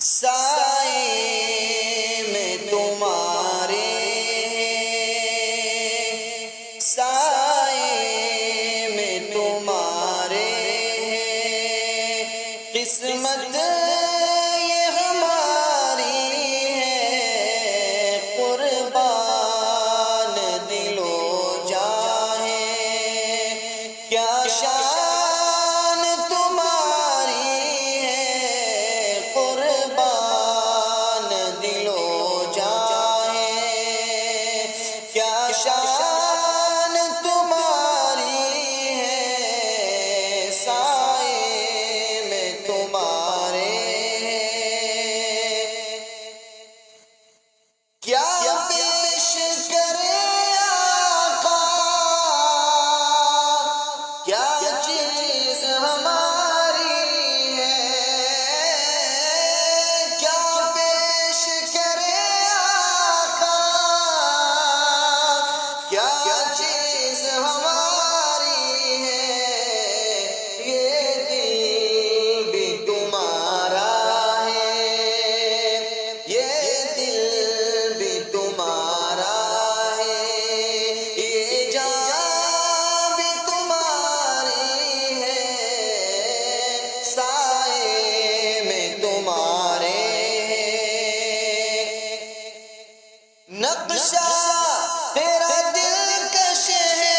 سائے میں تمہارے سائے میں تمہارے قسمت یہ ہماری ہے قربان دل و جاں ہے کیا شان تمہاری ہے قربان دل و جاں ہے کیا شان تمہاری ہے سائے میں تمہارے کیا پیش کرے آقا کیا چیز ہماری ہے کیا پیش کرے آقا کیا چیز ہماری ہے یہ دل بھی تمہارا ہے یہ دل بھی تمہارا ہے یہ جان بھی تمہاری ہے سائے میں تمہارے نقشہ تیرا دلکش ہے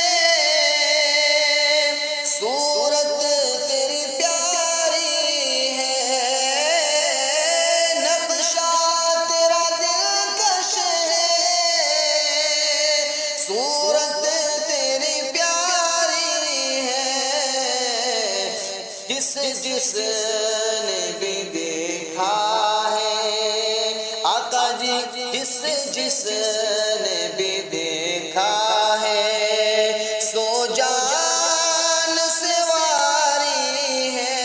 صورت تیری پیاری ہے نقشہ تیرا دلکش ہے صورت تیری پیاری ہے جس نے بھی دیکھا ہے آقا جی جس نے بھی دیکھا ہے سو جان سے واری ہے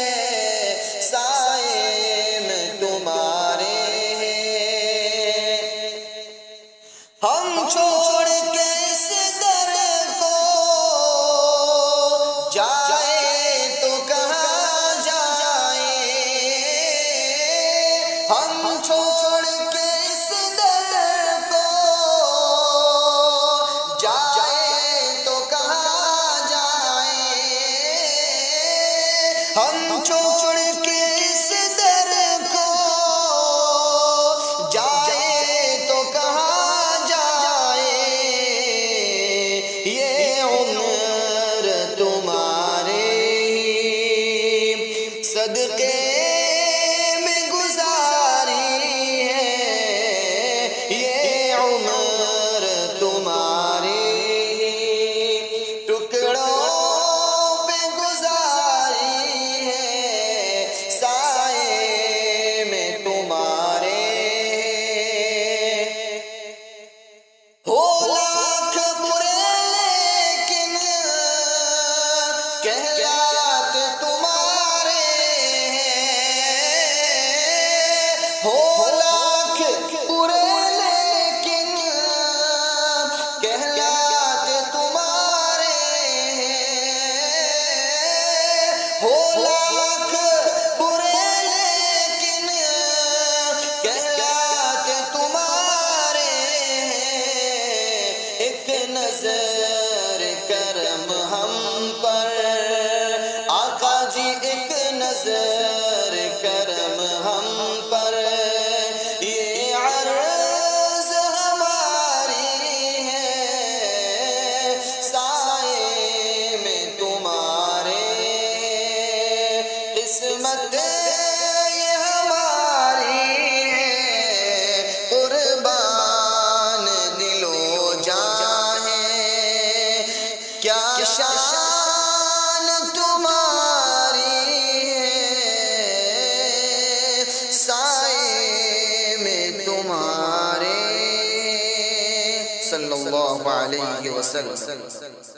سائے میں تمہارے ہم چھوڑ کے اس در کو جائے تو کہاں جائیں ہم چھوڑ کے اس در کو جائے تو کہاں جائیں ہم چھوڑ کے اس در کو جائے تو کہاں جائیں یہ عمر تمہارے ہی صدقے میں گزاری ہے یہ عمر تمہارے ہی ٹکڑوں پہ گزاری ہے سائے میں تمہارے ہو لاکھ برے لیکن کہلاتے تمہارے ہیں ہو لاکھ برے لیکن کہلاتے تمہارے ہیں ہو لاکھ برے لیکن کہلاتے تمہارے ہیں ایک نظر کرم ہم پر آقا جی ایک نظر کرم ہم پر یہ عرض ہماری ہے سائے میں تمہارے قسمت یہ ہماری ہے قربان دل و جاں ہے کیا شان تمہاری ہے سائے میں تمہارے صلی اللہ علیہ وسلم